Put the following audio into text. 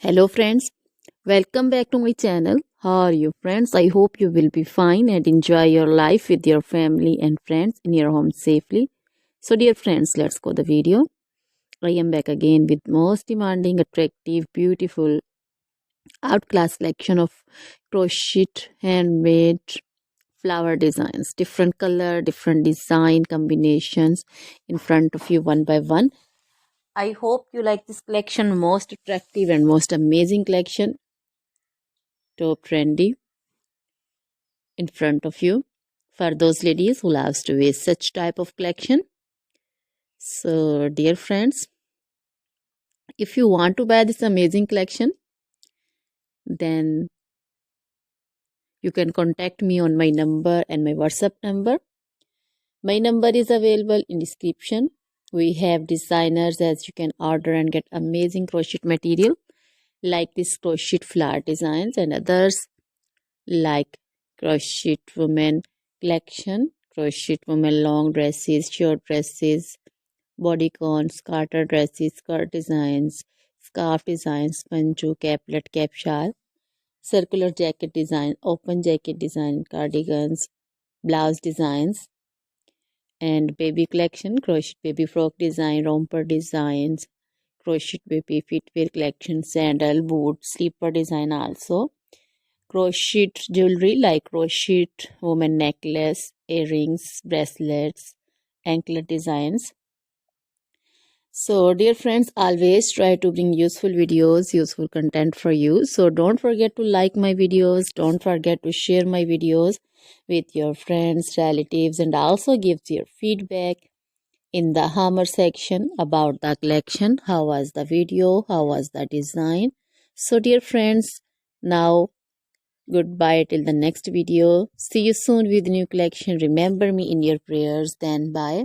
Hello friends, welcome back to my channel. How are you friends? I hope you will be fine and enjoy your life with your family and friends in your home safely. So dear friends, let's go the video. I am back again with most demanding, attractive, beautiful, outclass collection of crochet handmade flower designs. Different color, different design combinations in front of you one by one. I hope you like this collection, most attractive and most amazing collection. Top trendy in front of you for those ladies who loves to wear such type of collection. So dear friends, if you want to buy this amazing collection, then you can contact me on my number and my WhatsApp number. My number is available in description. We have designers as you can order and get amazing crochet material like this crochet flower designs and others like crochet women collection, crochet women long dresses, short dresses, bodycons, garter dresses, skirt designs, scarf designs, panju, caplet, cap shawl, circular jacket design, open jacket design, cardigans, blouse designs, and baby collection, crochet baby frock design, romper designs, crochet baby footwear collection, sandal, boot, slipper design also. Crochet jewelry like crochet woman necklace, earrings, bracelets, anklet designs. So dear friends, always try to bring useful videos, useful content for you. So don't forget to like my videos, don't forget to share my videos with your friends, relatives, and also give your feedback in the hammer section about the collection. How was the video? How was the design? So dear friends, now goodbye till the next video. See you soon with new collection. Remember me in your prayers. Then bye.